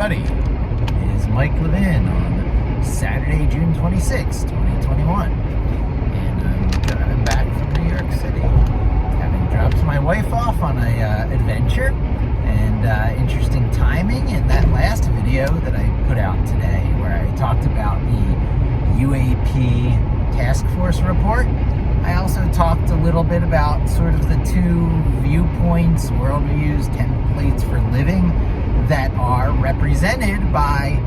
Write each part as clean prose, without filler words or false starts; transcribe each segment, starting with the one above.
everybody. It is Mike Levin on Saturday, June 26, 2021. And I'm driving back from New York City, having dropped my wife off on a adventure. And interesting timing in that last video that I put out today, where I talked about the UAP task force report. I also talked a little bit about sort of the two viewpoints, worldviews, templates for living that are represented by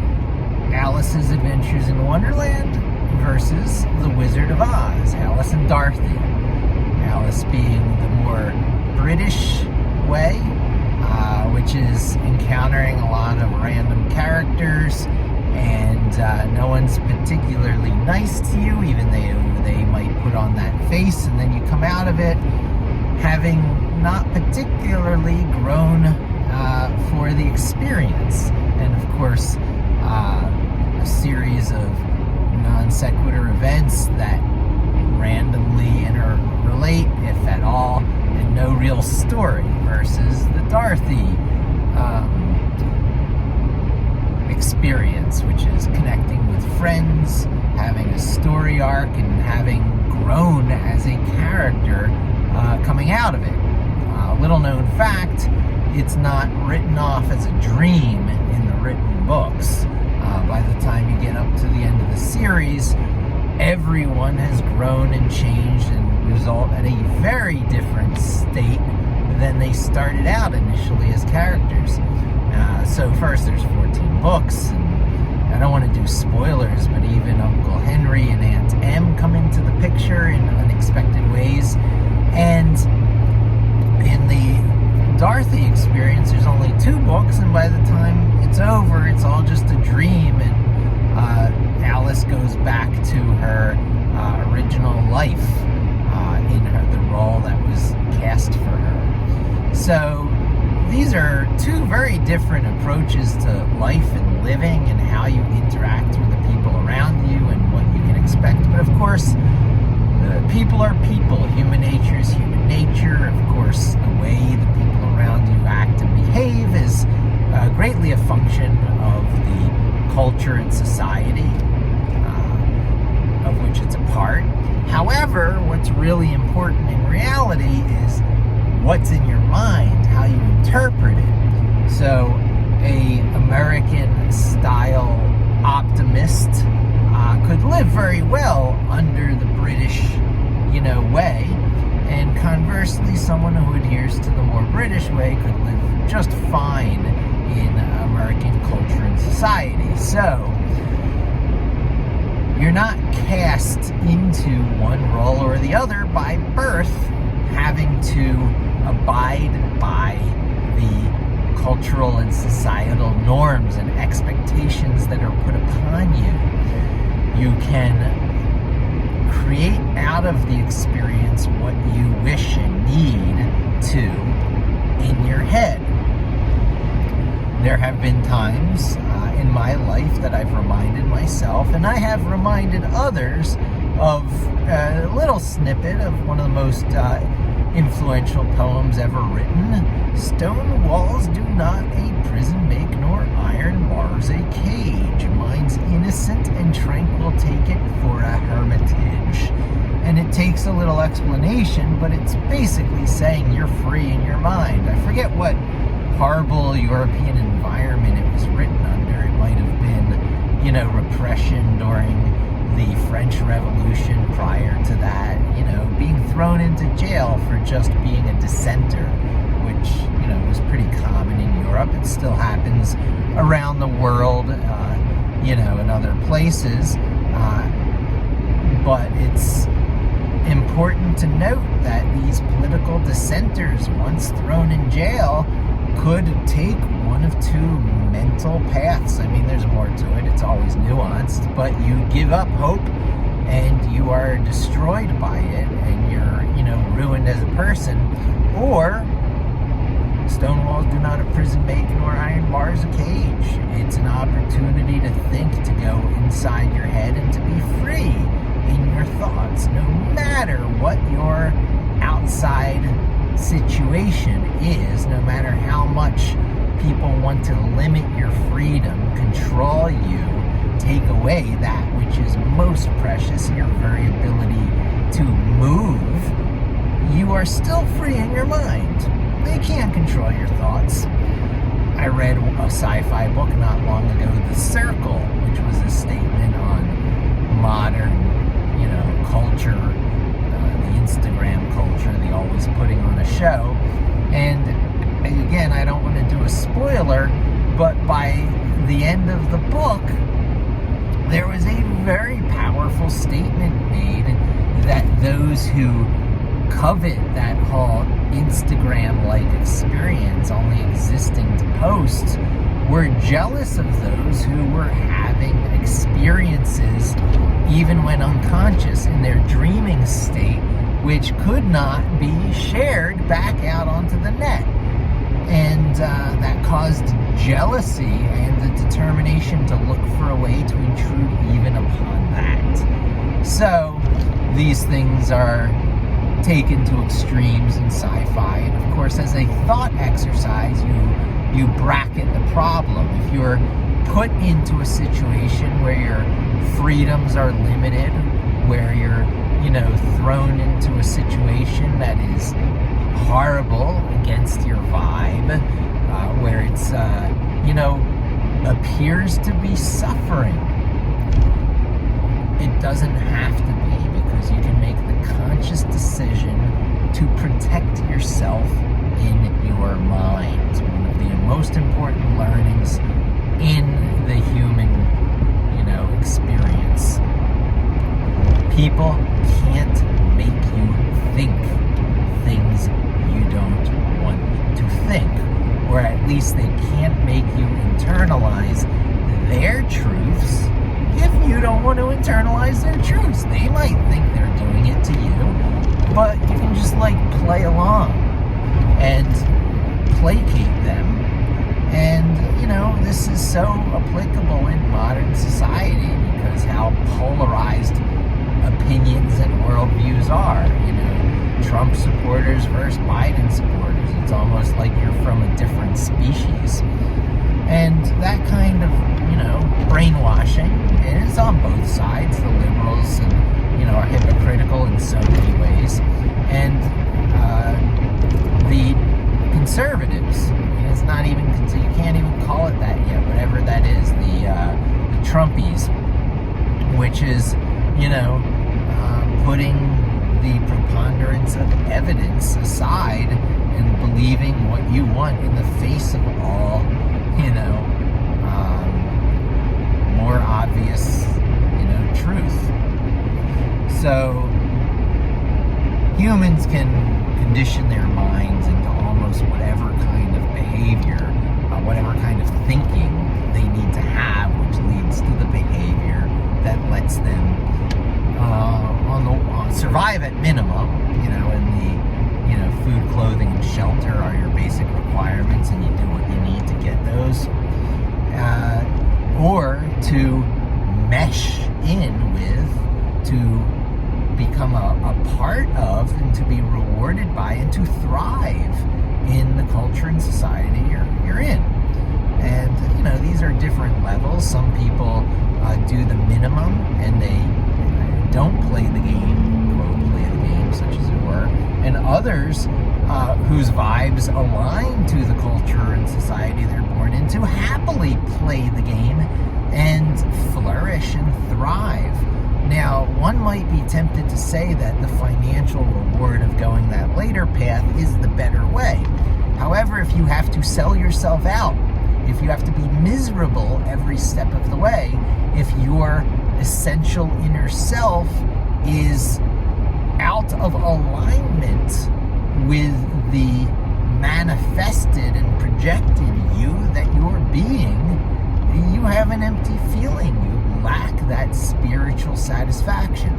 Alice's Adventures in Wonderland versus The Wizard of Oz, Alice and Dorothy. Alice being the more British way, which is encountering a lot of random characters, and no one's particularly nice to you, even though they might put on that face, and then you come out of it having not particularly grown for the experience. And of course, a series of non sequitur events that randomly interrelate, if at all, and no real story, versus the Dorothy experience, which is connecting with friends, having a story arc, and having grown as a character coming out of it. Little known fact, it's not written off as a dream in the written books. By the time you get up to the end of the series, everyone has grown and changed and result at a very different state than they started out initially as characters. So first there's 14 books, and I don't want to do spoilers, but even Uncle Henry and Aunt Em come into the picture in unexpected ways. And in the Dorothy experience, there's only 2 books, and by the time it's over, it's all just a dream, and Alice goes back to her original life in the role that was cast for her. So these are 2 very different approaches to life and living, and how you interact with the people around you and what you can expect. But of course, people are people. Human nature is human nature. Of course, the way the people around you act and behave is greatly a function of the culture and society of which it's a part. However, what's really important in reality is what's in your mind, how you interpret it. So, a American-style optimist could live very well under the British, way, and conversely, someone who adheres to the more British way could live just fine in American culture and society. So, you're not cast into one role or the other by birth, having to abide by the cultural and societal norms and expectations that are put upon you. You can create out of the experience what you wish and need to in your head. There have been times in my life that I've reminded myself, and I have reminded others, of a little snippet of one of the most influential poems ever written. Stone walls do not a prison make, nor iron bars a cage. Mine's innocent and tranquil, take it for a hermitage. And it takes a little explanation, but it's basically saying you're free in your mind. I forget what horrible European environment it was written under. It might have been, repression during the French Revolution. Prior to that, being thrown into jail for just being a dissenter, which, was pretty common in Europe. It still happens around the world, in other places. But it's important to note that these political dissenters, once thrown in jail, could take one of 2 mental paths. I mean, there's more to it. It's always nuanced, but you give up hope and you are destroyed by it, and you're, ruined as a person. Or stone walls do not a prison make, nor iron bars a cage. It's an opportunity to think, to go inside your head, and to be free in your thoughts, no matter what your outside situation is, no matter how much people want to limit your freedom, control you, take away that which is most precious, your very ability to move, you are still free in your mind. They can't control your thoughts. I read a sci-fi book not long ago, The Circle, which was a statement on modern, culture, the Instagram culture, the always putting on a show. And again, I don't want to do a spoiler, but by the end of the book, there was a very powerful statement made that those who covet that whole Instagram-like experience, only existing to post, were jealous of those who were having experiences, even when unconscious, in their dreaming state, which could not be shared back out onto the net. And that caused jealousy and the determination to look for a way to intrude even upon that. So these things are taken to extremes in sci-fi, and of course, as a thought exercise, you bracket the problem. If you're put into a situation where your freedoms are limited, where you're thrown into a situation that is horrible against your vibe, where it's appears to be suffering, it doesn't have to be, because you can make the conscious decision to protect yourself in your mind. One of the most important learnings in the human, experience. People can't make you think things you don't want to think, or at least they can't make you internalize their truths if you don't want to internalize their truths. They might think they're doing it to you, but you can just play along and placate them. And this is so applicable in modern society because how polarized opinions and worldviews are. Trump supporters versus Biden supporters. It's almost like you're from a different species. And that kind of, brainwashing is on both sides. The liberals are hypocritical in so many ways. And the conservatives, it's not even, you can't even call it that yet, whatever that is, the Trumpies, which is, putting the preponderance of evidence aside and believing what you want in the face of all, more obvious, truth. So humans can condition their minds into almost whatever kind of behavior, whatever kind of thinking they need to have, which leads to the behavior that lets them survive at minimum, and the food, clothing, and shelter are your basic requirements, and you do what you need to get those, or to mesh in with, to become a part of, and to be rewarded by, and to thrive in the culture and society you're in. And these are different levels. Some people do the minimum and they don't play the game, quote, play the game, such as it were. And others whose vibes align to the culture and society they're born into happily play the game and flourish and thrive. Now, one might be tempted to say that the financial reward of going that later path is the better way. However, if you have to sell yourself out, if you have to be miserable every step of the way, if your essential inner self is out of alignment with the manifested and projected you that you're being, you have an empty feeling. You lack that spiritual satisfaction.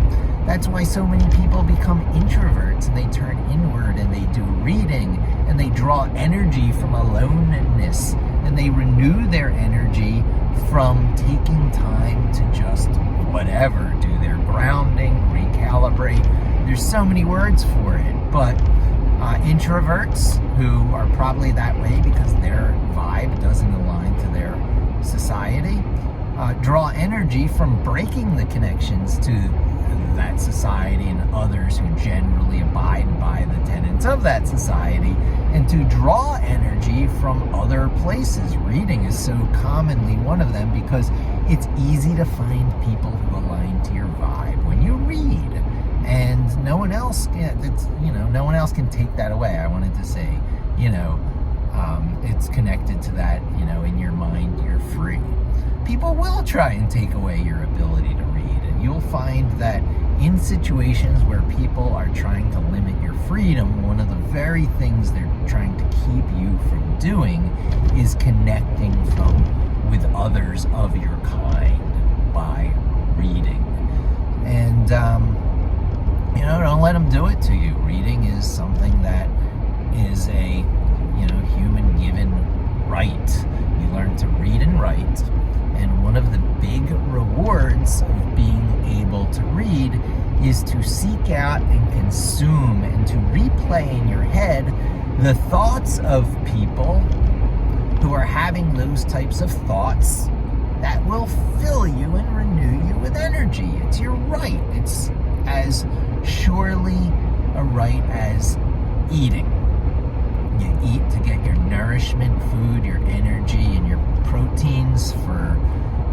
That's why so many people become introverts and they turn inward and they do reading and they draw energy from aloneness and they renew their energy from taking time to just whatever, do their grounding, recalibrate. There's so many words for it, but Introverts, who are probably that way because their vibe doesn't align to their society, draw energy from breaking the connections to that society and others who generally abide by the tenets of that society, and to draw energy from other places. Reading is so commonly one of them because it's easy to find people who align to your vibe when you read, and no one else no one else can take that away. I wanted to say, it's connected to that, in your mind you're free. People will try and take away your ability to read, and you'll find that in situations where people are trying to limit your freedom, one of the very things they're trying to keep you from doing is connecting with others of your kind by reading. And don't let them do it to you. Reading is something that is a human given right. You learn to read and write, and one of the big rewards of being able to read is to seek out and consume and to replay in your head the thoughts of people who are having those types of thoughts that will fill you and renew you with energy. It's your right. It's as surely a right as eating. You eat to get your nourishment, food, your energy, and your proteins for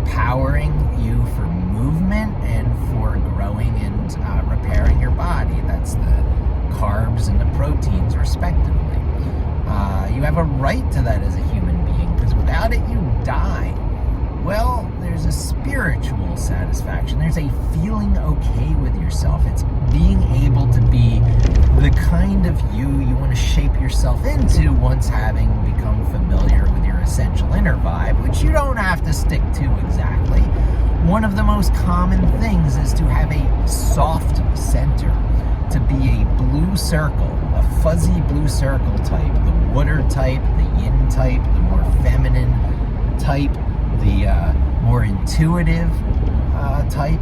powering you for movement and for growing and repairing your body. That's the carbs and the proteins, respectively. You have a right to that as a human being, because without it, you die. Well, there's a spiritual satisfaction. There's a feeling okay with yourself. It's being able to be the kind of you want to shape yourself into once having become familiar with your essential inner vibe, which you don't have to stick to exactly. One of the most common things is to have a soft center, to be a blue circle, a fuzzy blue circle type, the water type, the yin type, the more feminine type, the more intuitive type,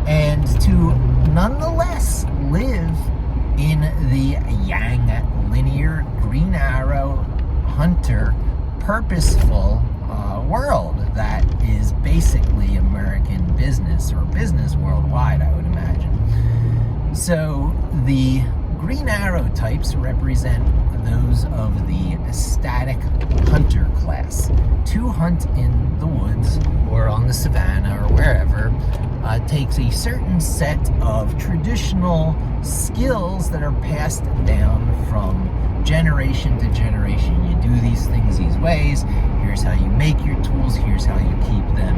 and to nonetheless live in the yang, linear, green arrow, hunter, purposeful world that is basically American business, or business worldwide, I would imagine. So the green arrow types represent those of the ecstatic hunter class. To hunt in the woods or on the savannah or wherever takes a certain set of traditional skills that are passed down from generation to generation. You do these things these ways. Here's how you make your tools. Here's how you keep them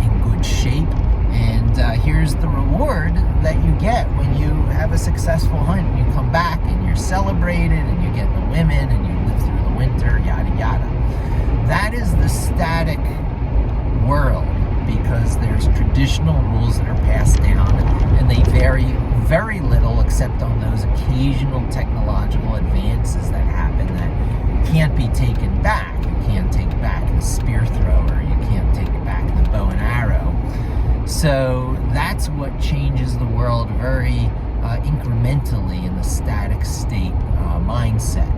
in good shape. And here's the reward that you get when you have a successful hunt. You come back and you're celebrated, and you get the women, and you live through the winter, yada yada. That is the static world, because there's traditional rules that are passed down, and they vary very little except on those occasional technological advances that happen that can't be taken back. You can't take back the spear thrower. You can't take back the bow and arrow. So that's what changes the world very incrementally in the static state mindset.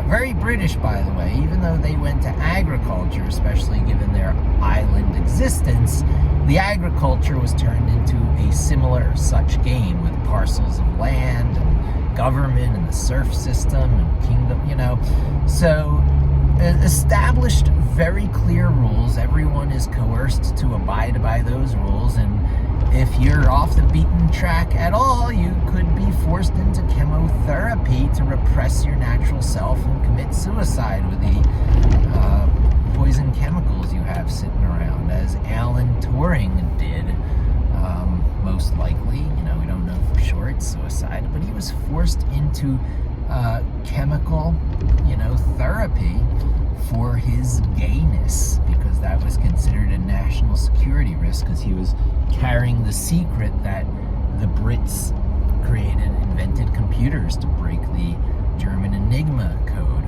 Very British, by the way, even though they went to agriculture, especially given their island existence, the agriculture was turned into a similar such game with parcels of land and government and the serf system and kingdom, So established very clear rules. Everyone is coerced to abide by those rules, and if you're off the beaten track at all, you could be forced into chemotherapy to repress your natural self and commit suicide with the poison chemicals you have sitting around, as Alan Turing did, most likely. We don't know for sure it's suicide, but he was forced into chemical, therapy for his gayness, because that was considered a national security risk, because he was carrying the secret that the Brits invented computers to break the German Enigma code.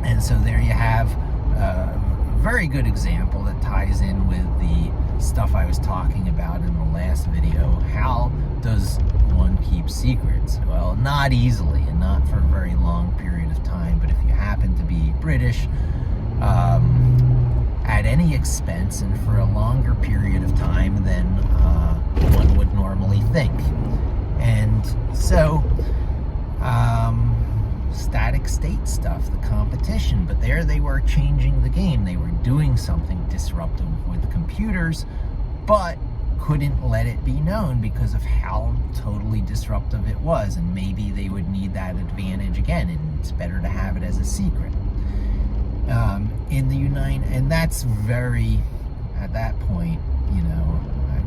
And so there you have a very good example that ties in with the stuff I was talking about in the last video. How does one keep secrets? Well, not easily, and not for a very long period of time, but if you happen to be British, at any expense and for a longer period of time than one would normally think. And so, static state stuff, the competition, but there they were changing the game. They were doing something disruptive with computers, but couldn't let it be known because of how totally disruptive it was, and maybe they would need that advantage again, and it's better to have it as a secret. And that's very, at that point,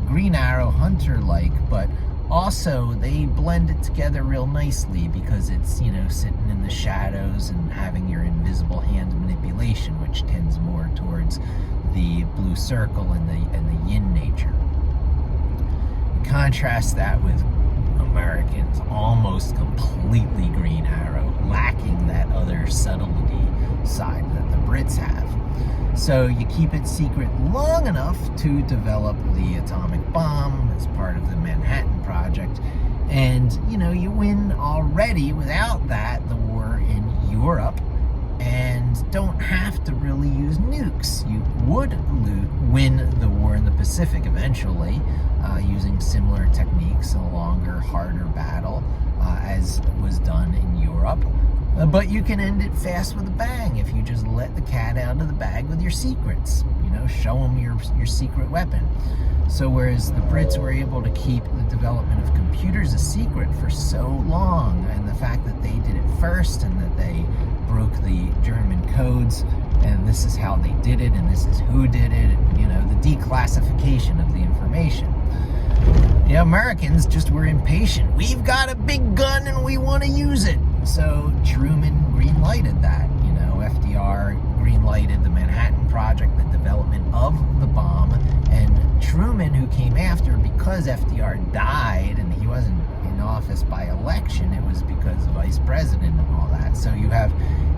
Green Arrow Hunter-like, but also they blend it together real nicely because it's, sitting in the shadows and having your invisible hand manipulation, which tends more towards the blue circle and the yin nature. Contrast that with Americans, almost completely Green Arrow, lacking that other subtlety side that the Brits have. So you keep it secret long enough to develop the atomic bomb as part of the Manhattan Project, and you win already without that the war in Europe, and don't have to really use nukes. You would win the war in the Pacific eventually, using similar techniques, a longer, harder battle, as was done in Europe. But you can end it fast with a bang if you just let the cat out of the bag with your secrets. Show them your secret weapon. So whereas the Brits were able to keep the development of computers a secret for so long, and the fact that they did it first and that they broke the German codes, and this is how they did it, and this is who did it, the declassification of the information. Americans just were impatient. We've got a big gun and we want to use it. So Truman green-lighted that. FDR green-lighted the Manhattan Project, the development of the bomb, and Truman, who came after, because FDR died and he wasn't in office by election, it was because of vice president and all that. So you have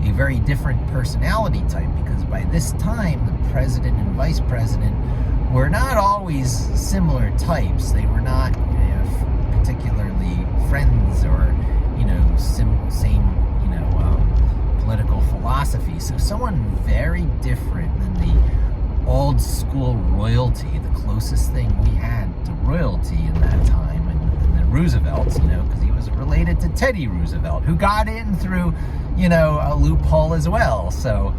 a very different personality type, because by this time the president and vice president were not always similar types. They were not particularly friends or same political philosophy. So someone very different than the old school royalty, the closest thing we had to royalty in that time, and the Roosevelts, because he was related to Teddy Roosevelt, who got in through a loophole as well. So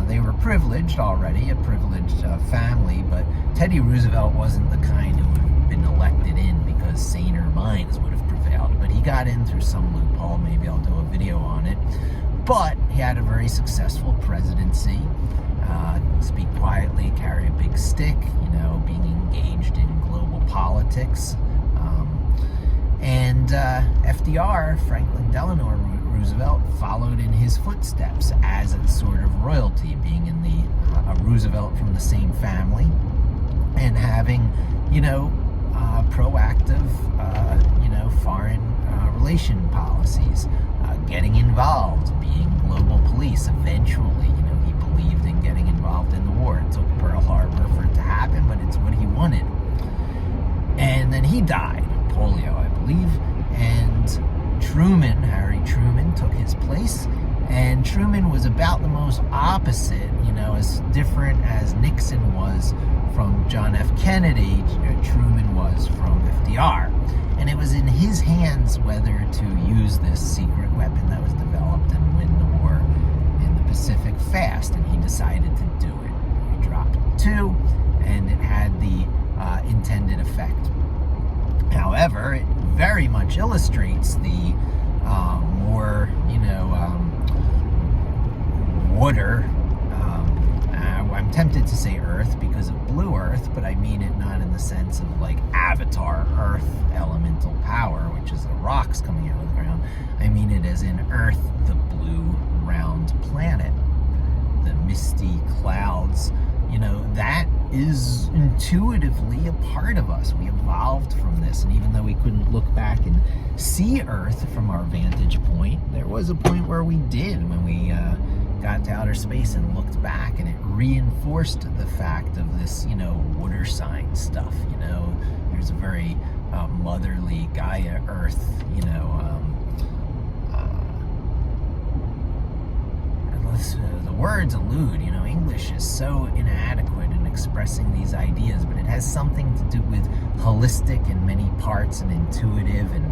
they were privileged already, a privileged family, but Teddy Roosevelt wasn't the kind who would have been elected in because saner minds would have prevailed. But he got in through some loophole. Maybe I'll do a video on it. But he had a very successful presidency. Speak quietly, carry a big stick, being engaged in global politics. And FDR, Franklin Delano Roosevelt, followed in his footsteps as a sort of royalty, being in a Roosevelt from the same family, and having, proactive, foreign relation policies, getting involved, being global police. Eventually, he believed in getting involved in the war. It took Pearl Harbor for it to happen, but it's what he wanted. And then he died, polio, I believe, and Harry Truman, took his place, and Truman was about the most opposite, as different as Nixon was from John F. Kennedy, Truman was from FDR. And it was in his hands whether to use this secret weapon that was developed and win the war in the Pacific fast, and he decided to do it. He dropped 2, and it had the intended effect. However, it very much illustrates the more, water. I'm tempted to say Earth because of Blue Earth, but I mean it not in the sense of like Avatar Earth elemental power, which is the rocks coming out of the ground. I mean it as in Earth, the blue round planet, the misty clouds. That is intuitively a part of us. We evolved from this, and even though we couldn't look back and see Earth from our vantage point, there was a point where we did when we got to outer space and looked back, and it reinforced the fact of this, water sign stuff. There's a very motherly Gaia Earth, the words elude. English is so inadequate in expressing these ideas, but it has something to do with holistic in many parts and intuitive and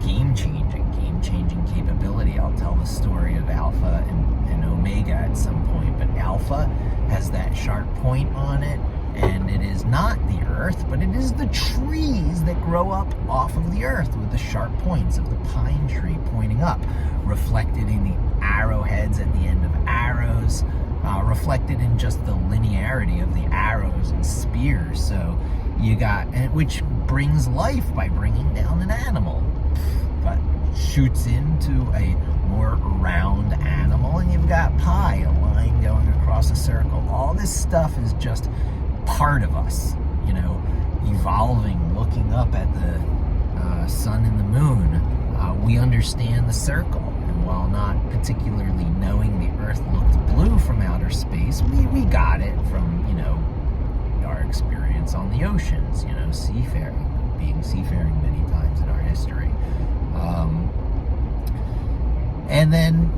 game-changing capability. I'll tell the story of Alpha and Omega at some point, but Alpha has that sharp point on it, and it is not the Earth, but it is the trees that grow up off of the Earth with the sharp points of the pine tree pointing up, reflected in the arrowheads at the end of arrows, reflected in just the linearity of the arrows and spears. So you got, which brings life by bringing down an animal, but shoots into a more round animal, and you've got pi, a line going across a circle. All this stuff is just part of us, evolving, looking up at the sun and the moon. We understand the circle, and while not particularly knowing the Earth looked blue from outer space, we got it from, our experience on the oceans, seafaring, being seafaring many times in our history. And then,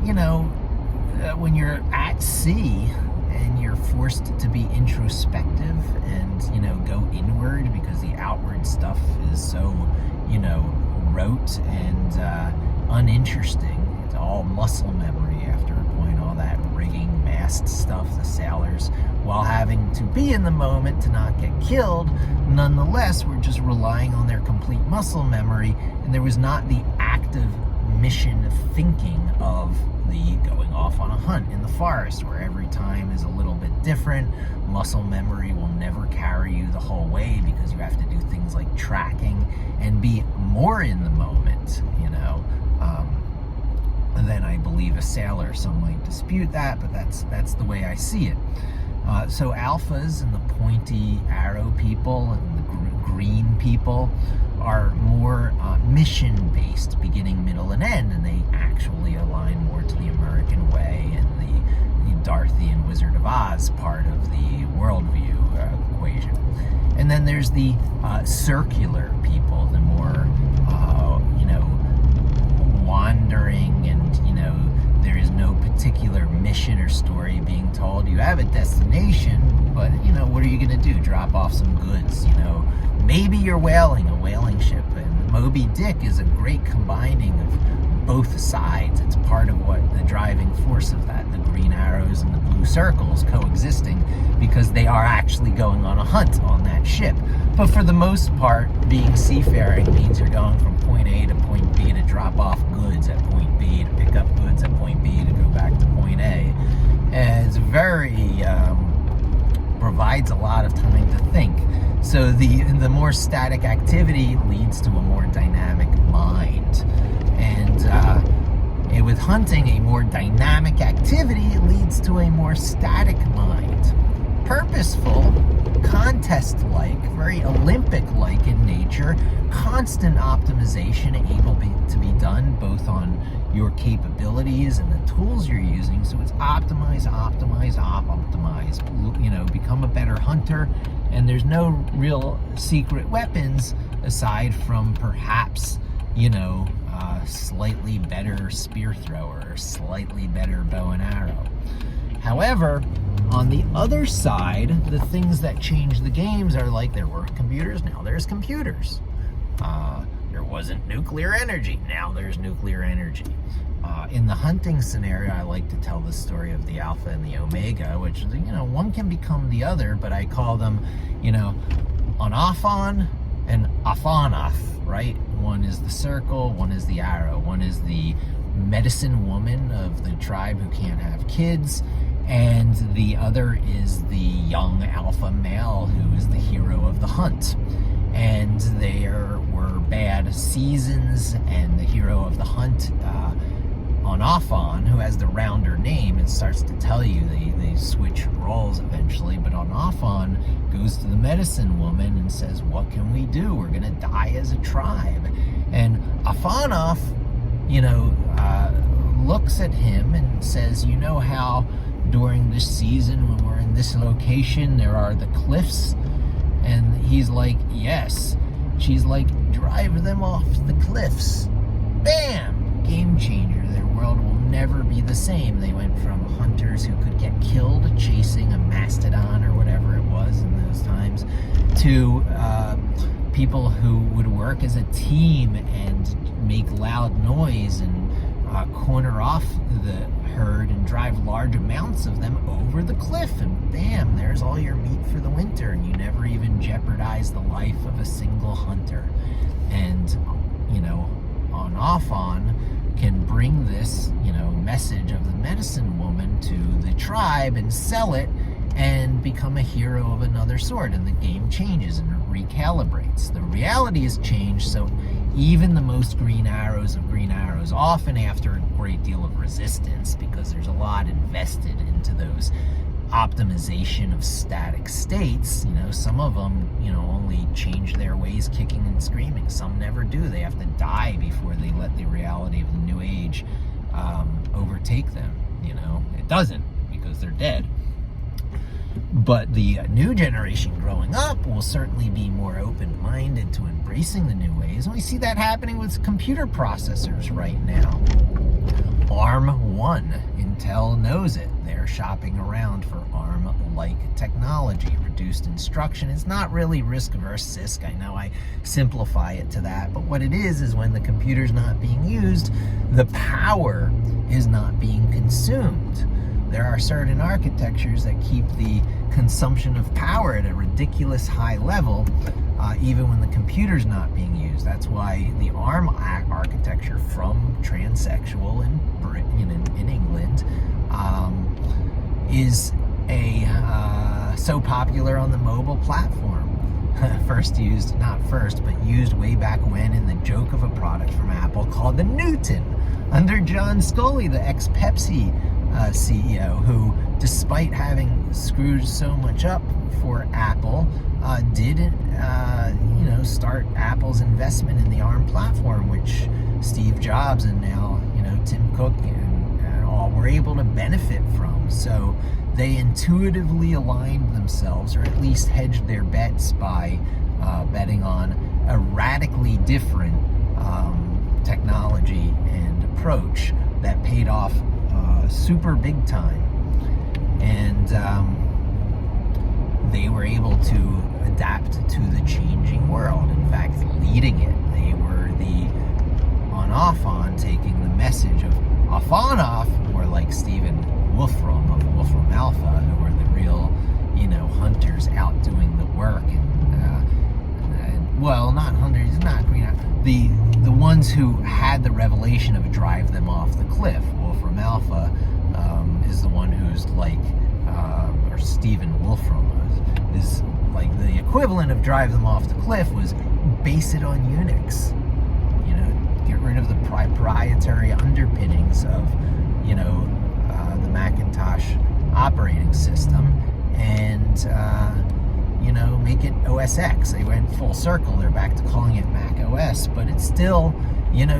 when you're at sea and you're forced to be introspective and, go inward because the outward stuff is so, rote and uninteresting. It's all muscle memory after a point, all that rigging, mast stuff, the sailors, while having to be in the moment to not get killed, nonetheless, we're just relying on their complete muscle memory, and there was not the active mission thinking of the going off on a hunt in the forest, where every time is a little bit different. Muscle memory will never carry you the whole way because you have to do things like tracking and be more in the moment, than I believe a sailor. Some might dispute that, but that's the way I see it. So alphas and the pointy arrow people and the green people are more mission-based, beginning, middle, and end, and they actually align more to the American way and the Dorothy and Wizard of Oz part of the worldview equation. And then there's the circular people, the more, wandering, and, there is no particular mission or story being told. You have a destination, but, what are you going to do? Drop off some goods, Maybe you're whaling, a whaling ship, and Moby Dick is a great combining of both sides. It's part of what the driving force of that, the green arrows and the blue circles coexisting, because they are actually going on a hunt on that ship. But for the most part, being seafaring means you're going from point A to point B to drop off goods at point B, to pick up goods at point B, to go back to point A. And it's very, provides a lot of time to think. So the more static activity leads to a more dynamic mind. And with hunting, a more dynamic activity leads to a more static mind. Purposeful, contest-like, very Olympic-like in nature, constant optimization able to be done both on your capabilities and the tools you're using. So it's optimize, become a better hunter. And there's no real secret weapons aside from perhaps, slightly better spear thrower, or slightly better bow and arrow. However, on the other side, the things that change the games are like there were computers, now there's computers. There wasn't nuclear energy, now there's nuclear energy. In the hunting scenario, I like to tell the story of the Alpha and the Omega, which, one can become the other, but I call them, Onophon and Aphonoth, right? One is the circle, one is the arrow, one is the medicine woman of the tribe who can't have kids, and the other is the young alpha male who is the hero of the hunt. And there were bad seasons, and the hero of the hunt, Onophon, who has the rounder name, and starts to tell you they switch roles eventually, but Onophon goes to the medicine woman and says, what can we do? We're gonna die as a tribe. And Aphonoth, looks at him and says, how during this season when we're in this location there are the cliffs? And he's like, yes, she's like, drive them off the cliffs. Bam! Game changer. Their world will never be the same. They went from hunters who could get killed chasing a mastodon or whatever it was in those times to people who would work as a team and make loud noise and corner off the herd and drive large amounts of them over the cliff, and bam, there's all your meat for the winter, and you never even jeopardize the life of a single hunter. And on can bring this message of the medicine woman to the tribe and sell it and become a hero of another sort, and the game changes and it recalibrates. The reality has changed, so even the most green arrows of green arrows, often after a great deal of resistance, because there's a lot invested into those optimization of static states. Some of them only change their ways kicking and screaming. Some never do. They have to die before they let the reality of the new age overtake them. It doesn't, because they're dead. But the new generation growing up will certainly be more open-minded to embracing the new ways. And we see that happening with computer processors right now. ARM1, Intel knows it. They're shopping around for ARM-like technology. Reduced instruction. It's not really risk-averse CISC. I know I simplify it to that. But what it is when the computer's not being used, the power is not being consumed. There are certain architectures that keep the consumption of power at a ridiculous high level, even when the computer's not being used. That's why the ARM architecture from Transsexual in England is so popular on the mobile platform. Used way back when in the joke of a product from Apple called the Newton, under John Scully, the ex-Pepsi CEO, who, despite having screwed so much up for Apple, didn't start Apple's investment in the ARM platform, which Steve Jobs and now Tim Cook and all were able to benefit from. So they intuitively aligned themselves, or at least hedged their bets by betting on a radically different technology and approach that paid off super big time. And they were able to adapt to the changing world. In fact, leading it. They were the on-off-on, taking the message of off-on-off, more like Stephen Wolfram of Wolfram Alpha, who were the real, hunters out doing the work. Not hunters, not green. The ones who had the revelation of drive them off the cliff. Wolfram Alpha is the one who's like, or Stephen Wolfram is like the equivalent of drive them off the cliff was base it on Unix. Get rid of the proprietary underpinnings of, the Macintosh operating system and, make it OS X. They went full circle. They're back to calling it Mac OS, but it's still,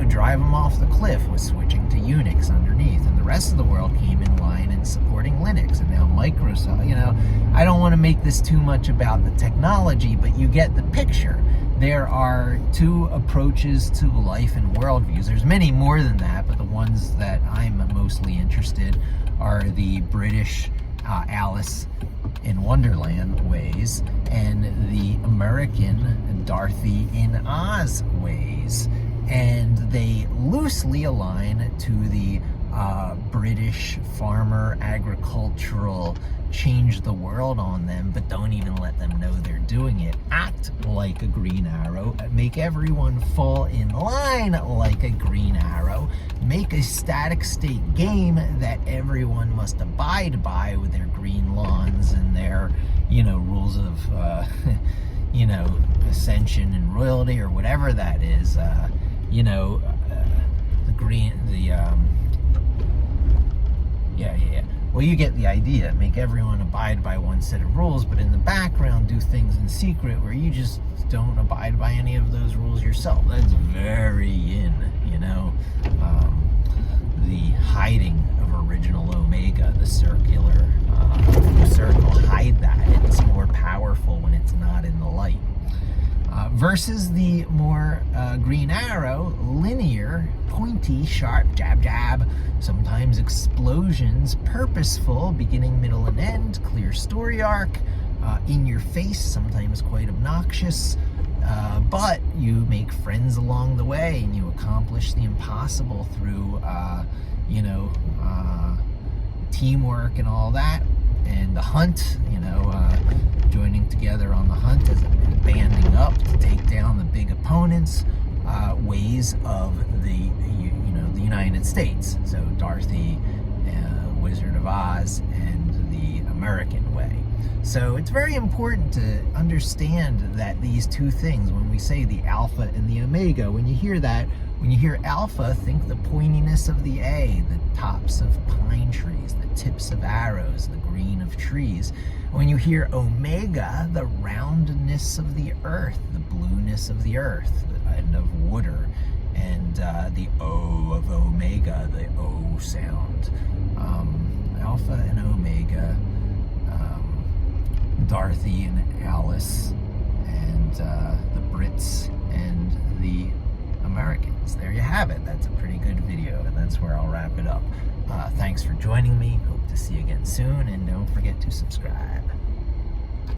drive them off the cliff was switching to Unix underneath, and the rest of the world came in line and supporting Linux, and now Microsoft, I don't want to make this too much about the technology, but you get the picture. There are two approaches to life and worldviews. There's many more than that, but the ones that I'm mostly interested are the British Alice in Wonderland ways and the American Dorothy in Oz ways. And they loosely align to the British farmer agricultural change the world on them, but don't even let them know they're doing it. Act like a green arrow. Make everyone fall in line like a green arrow. Make a static state game that everyone must abide by with their green lawns and their, rules of, ascension and royalty or whatever that is. Well, you get the idea. Make everyone abide by one set of rules, but in the background do things in secret where you just don't abide by any of those rules yourself. That's very the hiding of original Omega, the circle, hide that. It's more powerful when it's not in the light. versus the more Green Arrow, linear, pointy, sharp, jab, jab, sometimes explosions, purposeful, beginning, middle, and end, clear story arc, in your face, sometimes quite obnoxious, but you make friends along the way and you accomplish the impossible through, teamwork and all that. And the hunt, joining together on the hunt as banding up to take down the big opponents, ways of the United States. So Dorothy, Wizard of Oz, and the American way. So it's very important to understand that these two things, when we say the alpha and the omega, when you hear that, when you hear alpha, think the pointiness of the A, the tops of pine trees, the tips of arrows, the green of trees. When you hear omega, the roundness of the earth, the blueness of the earth and of water, and the O of omega, the O sound. Alpha and omega, Dorothy and Alice, and the Brits and the Americans. There you have it. That's a pretty good video, and that's where I'll wrap it up. Thanks for joining me. Hope to see you again soon, and don't forget to subscribe.